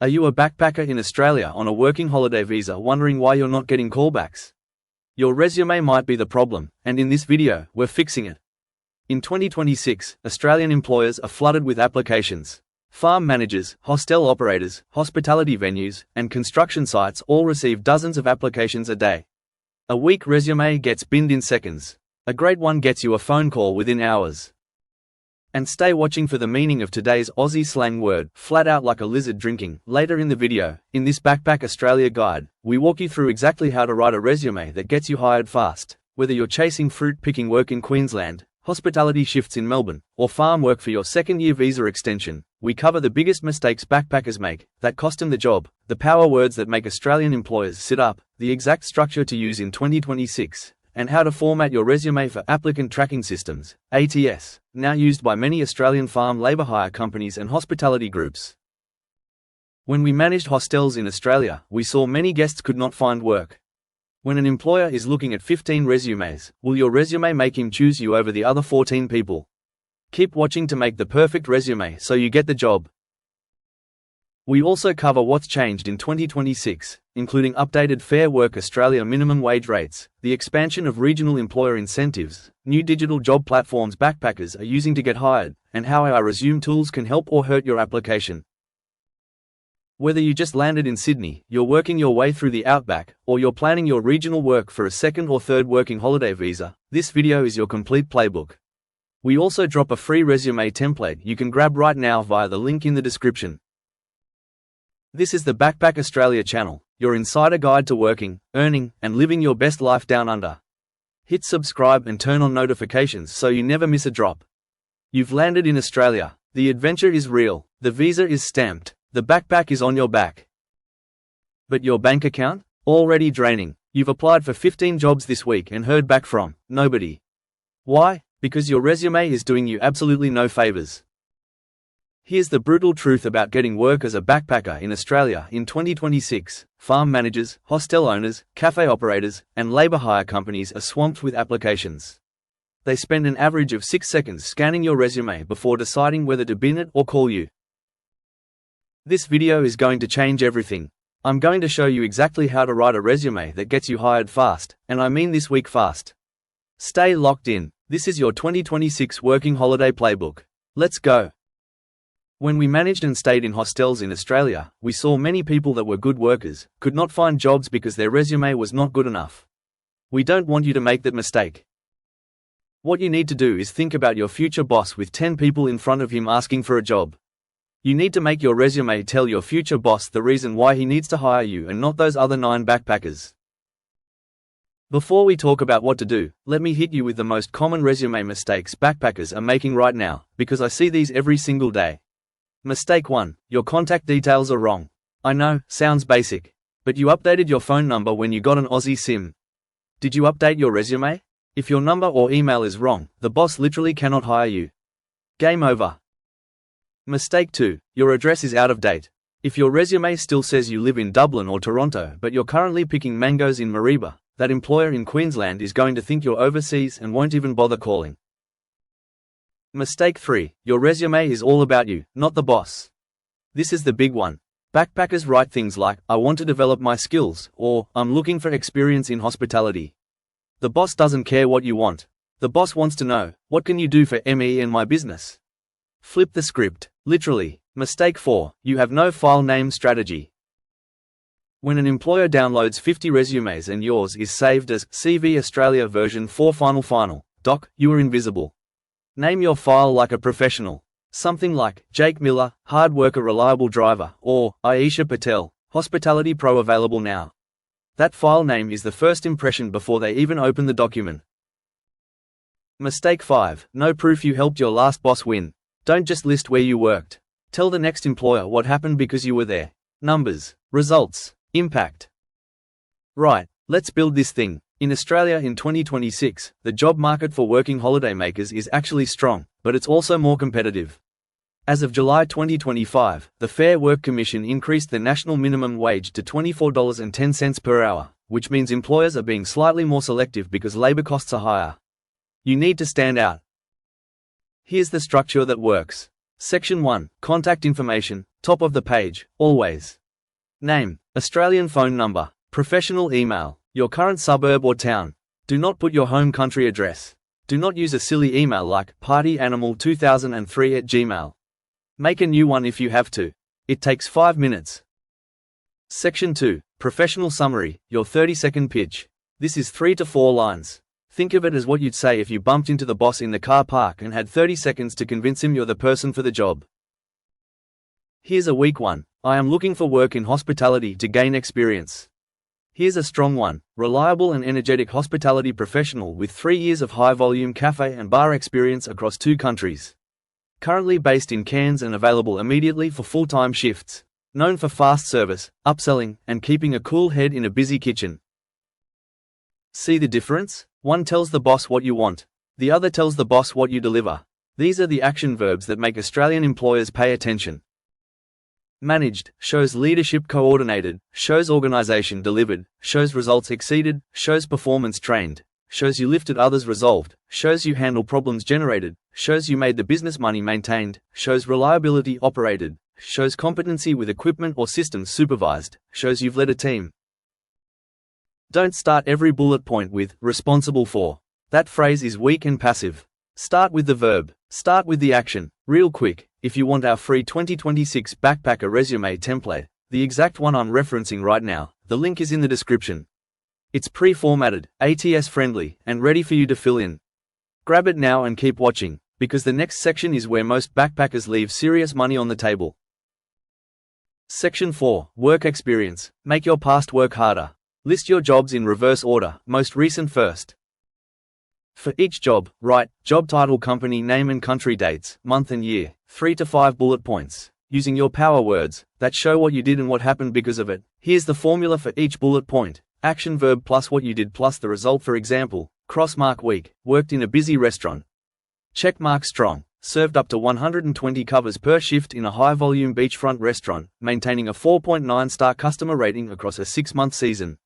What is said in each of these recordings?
Are you a backpacker in Australia on a working holiday visa wondering why you're not getting callbacks? Your resume might be the problem, and in this video, we're fixing it. In 2026, Australian employers are flooded with applications. Farm managers, hostel operators, hospitality venues, and construction sites all receive dozens of applications a day. A weak resume gets binned in seconds. A great one gets you a phone call within hours. And stay watching for the meaning of today's Aussie slang word, flat out like a lizard drinking. Later in the video, in this Backpack Australia guide, we walk you through exactly how to write a resume that gets you hired fast. Whether you're chasing fruit picking work in Queensland, hospitality shifts in Melbourne, or farm work for your second-year visa extension, we cover the biggest mistakes backpackers make, that cost them the job, the power words that make Australian employers sit up, the exact structure to use in 2026, and how to format your resume for applicant tracking systems, ATS, now used by many Australian farm labour hire companies and hospitality groups. When we managed hostels in Australia, we saw many guests could not find work. When an employer is looking at 15 resumes, will your resume make him choose you over the other 14 people? Keep watching to make the perfect resume so you get the job. We also cover what's changed in 2026, including updated Fair Work Australia minimum wage rates, the expansion of regional employer incentives, new digital job platforms backpackers are using to get hired, and how our resume tools can help or hurt your application. Whether you just landed in Sydney, you're working your way through the outback, or you're planning your regional work for a second or third working holiday visa, this video is your complete playbook. We also drop a free resume template you can grab right now via the link in the description. This is the Backpack Australia channel, your insider guide to working, earning, and living your best life down under. Hit subscribe and turn on notifications so you never miss a drop. You've landed in Australia, the adventure is real, the visa is stamped, the backpack is on your back. But your bank account? Already draining. You've applied for 15 jobs this week and heard back from nobody. Why? Because your resume is doing you absolutely no favors. Here's the brutal truth about getting work as a backpacker in Australia in 2026. Farm managers, hostel owners, cafe operators, and labour hire companies are swamped with applications. They spend an average of 6 seconds scanning your resume before deciding whether to bin it or call you. This video is going to change everything. I'm going to show you exactly how to write a resume that gets you hired fast, and I mean this week fast. Stay locked in. This is your 2026 working holiday playbook. Let's go. When we managed and stayed in hostels in Australia, we saw many people that were good workers, could not find jobs because their resume was not good enough. We don't want you to make that mistake. What you need to do is think about your future boss with 10 people in front of him asking for a job. You need to make your resume tell your future boss the reason why he needs to hire you and not those other 9 backpackers. Before we talk about what to do, let me hit you with the most common resume mistakes backpackers are making right now, because I see these every single day. Mistake 1. Your contact details are wrong. I know, sounds basic. But you updated your phone number when you got an Aussie SIM. Did you update your resume? If your number or email is wrong, the boss literally cannot hire you. Game over. Mistake 2. Your address is out of date. If your resume still says you live in Dublin or Toronto but you're currently picking mangoes in Mareeba, that employer in Queensland is going to think you're overseas and won't even bother calling. Mistake 3. Your resume is all about you, not the boss. This is the big one. Backpackers write things like, I want to develop my skills, or, I'm looking for experience in hospitality. The boss doesn't care what you want. The boss wants to know, what can you do for me and my business? Flip the script, literally. Mistake 4. You have no file name strategy. When an employer downloads 50 resumes and yours is saved as CV Australia version 4 final, doc, you are invisible. Name your file like a professional. Something like, Jake Miller, hard worker reliable driver, or, Aisha Patel, hospitality pro available now. That file name is the first impression before they even open the document. Mistake 5. No proof you helped your last boss win. Don't just list where you worked. Tell the next employer what happened because you were there. Numbers, results, impact. Right, let's build this thing. In Australia in 2026, the job market for working holidaymakers is actually strong, but it's also more competitive. As of July 2025, the Fair Work Commission increased the national minimum wage to $24.10 per hour, which means employers are being slightly more selective because labor costs are higher. You need to stand out. Here's the structure that works. Section 1. Contact information, top of the page, always. Name, Australian phone number, professional email, your current suburb or town. Do not put your home country address. Do not use a silly email like partyanimal2003@gmail. Make a new one if you have to. It takes 5 minutes. Section 2. Professional summary, your 30-second pitch. This is 3 to 4 lines. Think of it as what you'd say if you bumped into the boss in the car park and had 30 seconds to convince him you're the person for the job. Here's a weak one. I am looking for work in hospitality to gain experience. Here's a strong one. Reliable and energetic hospitality professional with 3 years of high-volume cafe and bar experience across 2 countries. Currently based in Cairns and available immediately for full-time shifts. Known for fast service, upselling, and keeping a cool head in a busy kitchen. See the difference? One tells the boss what you want. The other tells the boss what you deliver. These are the action verbs that make Australian employers pay attention. Managed shows leadership coordinated, shows organization delivered, shows results exceeded, shows performance trained, shows you lifted others resolved, shows you handle problems generated, shows you made the business money maintained, shows reliability operated, shows competency with equipment or systems supervised, shows you've led a team. Don't start every bullet point with responsible for. That phrase is weak and passive. Start with the verb. Start with the action. Real quick, if you want our free 2026 Backpacker Resume template, the exact one I'm referencing right now, the link is in the description. It's pre-formatted, ATS friendly, and ready for you to fill in. Grab it now and keep watching, because the next section is where most backpackers leave serious money on the table. Section 4. Work experience. Make your past work harder. List your jobs in reverse order, most recent first. For each job, write job title, company name and country dates, month and year, 3 to 5 bullet points, using your power words that show what you did and what happened because of it. Here's the formula for each bullet point. Action verb plus what you did plus the result. For example, crossmark week, worked in a busy restaurant. Checkmark strong, served up to 120 covers per shift in a high-volume beachfront restaurant, maintaining a 4.9-star customer rating across a 6-month season.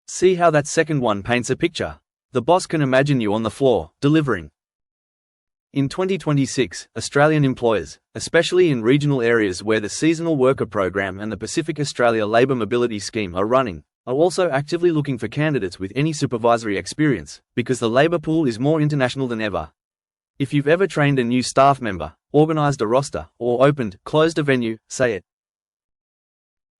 See how that second one paints a picture. The boss can imagine you on the floor, delivering. In 2026, Australian employers, especially in regional areas where the Seasonal Worker Program and the Pacific Australia Labour Mobility Scheme are running, are also actively looking for candidates with any supervisory experience, because the labour pool is more international than ever. If you've ever trained a new staff member, organised a roster, or closed a venue, say it.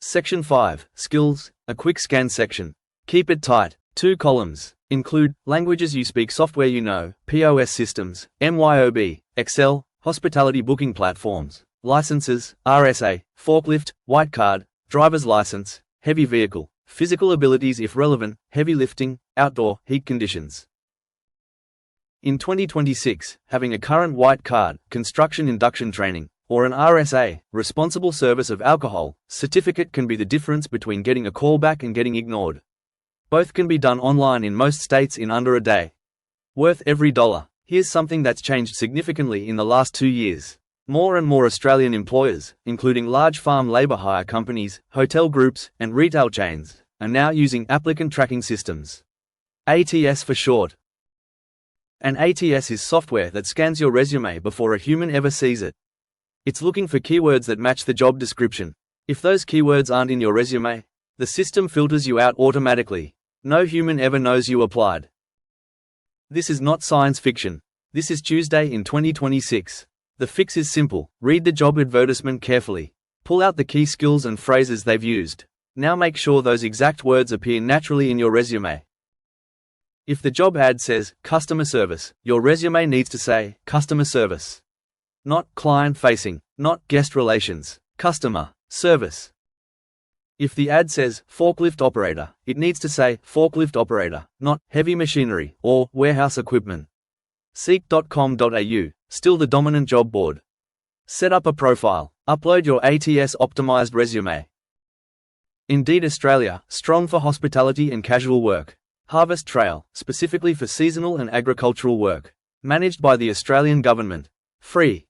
Section 5. Skills, a quick scan section. Keep it tight. 2 columns. Include languages you speak, software you know, POS systems, MYOB, Excel, hospitality booking platforms, licenses, RSA, forklift, white card, driver's license, heavy vehicle, physical abilities if relevant, heavy lifting, outdoor, heat conditions. In 2026, having a current white card, construction induction training, or an RSA, responsible service of alcohol, certificate can be the difference between getting a callback and getting ignored. Both can be done online in most states in under a day. Worth every dollar. Here's something that's changed significantly in the last 2 years. More and more Australian employers, including large farm labour hire companies, hotel groups, and retail chains, are now using applicant tracking systems. ATS for short. An ATS is software that scans your resume before a human ever sees it. It's looking for keywords that match the job description. If those keywords aren't in your resume, the system filters you out automatically. No human ever knows you applied. This is not science fiction. This is Tuesday in 2026. The fix is simple. Read the job advertisement carefully. Pull out the key skills and phrases they've used. Now make sure those exact words appear naturally in your resume. If the job ad says customer service, your resume needs to say customer service. Not client facing, not guest relations, customer service. If the ad says forklift operator, it needs to say forklift operator, not heavy machinery or warehouse equipment. Seek.com.au, still the dominant job board. Set up a profile. Upload your ATS optimized resume. Indeed Australia, strong for hospitality and casual work. Harvest Trail, specifically for seasonal and agricultural work. Managed by the Australian government. Free.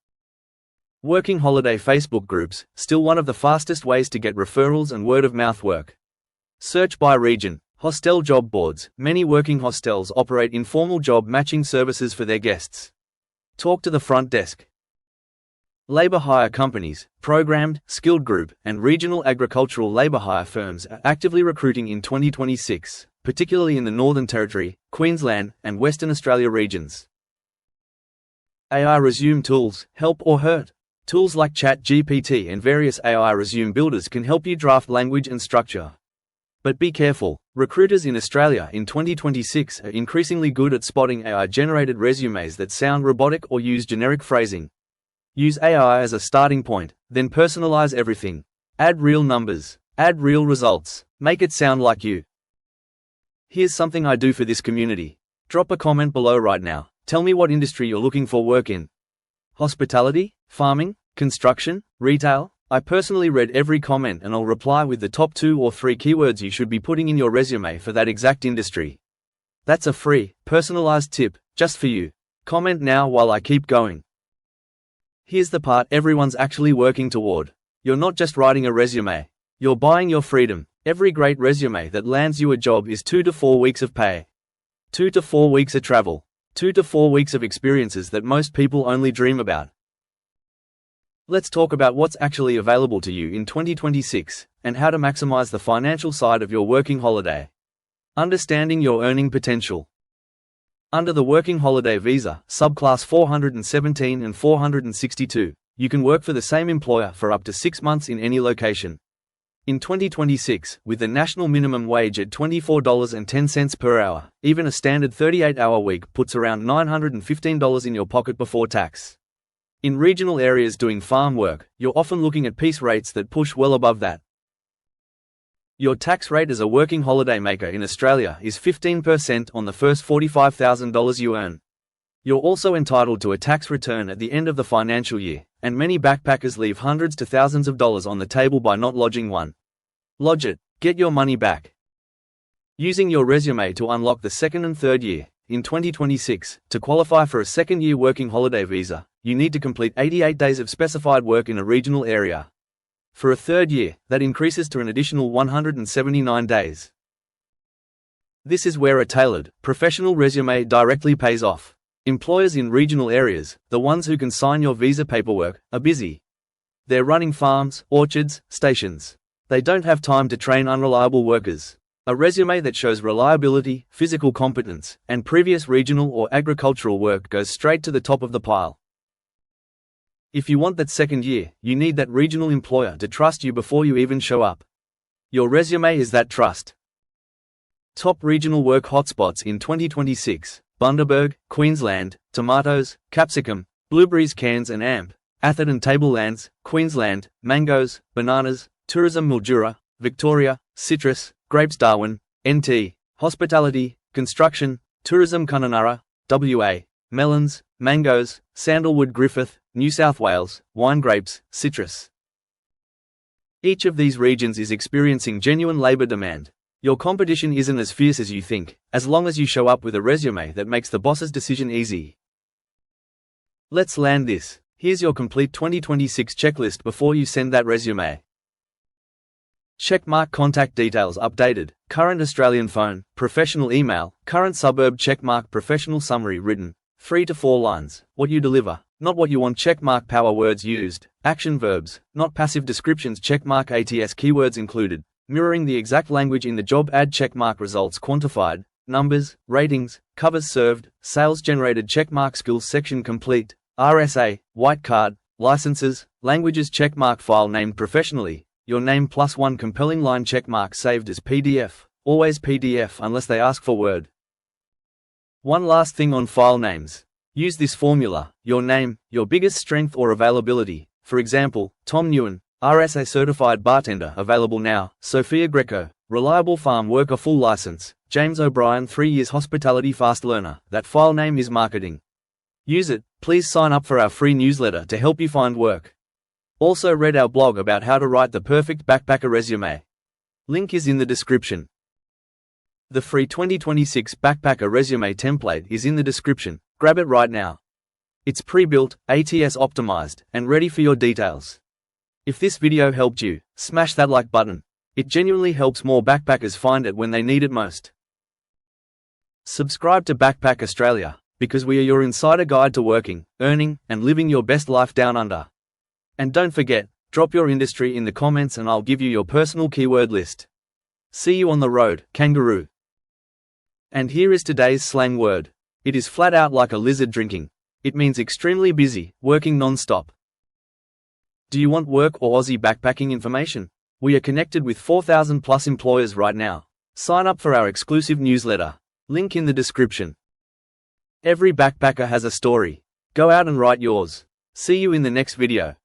Working holiday Facebook groups, still one of the fastest ways to get referrals and word-of-mouth work. Search by region. Hostel job boards. Many working hostels operate informal job matching services for their guests. Talk to the front desk. Labour hire companies, programmed, skilled group, and regional agricultural labour hire firms are actively recruiting in 2026, particularly in the Northern Territory, Queensland, and Western Australia regions. AI resume tools, help or hurt? Tools like ChatGPT and various AI resume builders can help you draft language and structure. But be careful, recruiters in Australia in 2026 are increasingly good at spotting AI-generated resumes that sound robotic or use generic phrasing. Use AI as a starting point, then personalize everything. Add real numbers, add real results, make it sound like you. Here's something I do for this community. Drop a comment below right now. Tell me what industry you're looking for work in. Hospitality, farming, construction, retail? I personally read every comment and I'll reply with the top 2 or 3 keywords you should be putting in your resume for that exact industry. That's a free, personalized tip, just for you. Comment now while I keep going. Here's the part everyone's actually working toward. You're not just writing a resume. You're buying your freedom. Every great resume that lands you a job is 2 to 4 weeks of pay. 2 to 4 weeks of travel. 2 to 4 weeks of experiences that most people only dream about. Let's talk about what's actually available to you in 2026, and how to maximize the financial side of your working holiday. Understanding your earning potential. Under the Working Holiday Visa, subclass 417 and 462, you can work for the same employer for up to 6 months in any location. In 2026, with the national minimum wage at $24.10 per hour, even a standard 38-hour week puts around $915 in your pocket before tax. In regional areas doing farm work, you're often looking at piece rates that push well above that. Your tax rate as a working holiday maker in Australia is 15% on the first $45,000 you earn. You're also entitled to a tax return at the end of the financial year, and many backpackers leave hundreds to thousands of dollars on the table by not lodging one. Lodge it, get your money back. Using your resume to unlock the second and third year. In 2026, to qualify for a second-year working holiday visa, you need to complete 88 days of specified work in a regional area. For a third year, that increases to an additional 179 days. This is where a tailored, professional resume directly pays off. Employers in regional areas, the ones who can sign your visa paperwork, are busy. They're running farms, orchards, stations. They don't have time to train unreliable workers. A resume that shows reliability, physical competence, and previous regional or agricultural work goes straight to the top of the pile. If you want that second year, you need that regional employer to trust you before you even show up. Your resume is that trust. Top regional work hotspots in 2026: Bundaberg, Queensland, tomatoes, capsicum, blueberries cans and amp; Atherton tablelands, Queensland, mangoes, bananas; tourism Mildura, Victoria, citrus, grapes Darwin, NT; hospitality, construction, tourism Kununurra, WA; melons, mangoes, sandalwood Griffith, New South Wales; wine grapes, citrus. Each of these regions is experiencing genuine labour demand. Your competition isn't as fierce as you think, as long as you show up with a resume that makes the boss's decision easy. Let's land this. Here's your complete 2026 checklist before you send that resume. Checkmark contact details updated, current Australian phone, professional email, current suburb checkmark professional summary written, 3 to 4 lines, what you deliver, not what you want checkmark power words used, action verbs, not passive descriptions checkmark ATS keywords included, mirroring the exact language in the job ad checkmark results quantified, numbers, ratings, covers served, sales generated checkmark skills section complete, RSA, white card, licenses, languages checkmark file named professionally, your name +1 compelling line checkmark saved as PDF, always PDF unless they ask for Word. One last thing on file names. Use this formula: your name, your biggest strength or availability. For example, Tom Newen, RSA certified bartender available now; Sophia Greco, reliable farm worker full license; James O'Brien 3 years hospitality fast learner. That file name is marketing. Use it. Please sign up for our free newsletter to help you find work. Also read our blog about how to write the perfect backpacker resume. Link is in the description. The free 2026 backpacker resume template is in the description. Grab it right now. It's pre-built, ATS optimized, and ready for your details. If this video helped you, smash that like button. It genuinely helps more backpackers find it when they need it most. Subscribe to Backpack Australia, because we are your insider guide to working, earning, and living your best life down under. And don't forget, drop your industry in the comments and I'll give you your personal keyword list. See you on the road, kangaroo. And here is today's slang word. It is flat out like a lizard drinking. It means extremely busy, working non-stop. Do you want work or Aussie backpacking information? We are connected with 4,000 plus employers right now. Sign up for our exclusive newsletter. Link in the description. Every backpacker has a story. Go out and write yours. See you in the next video.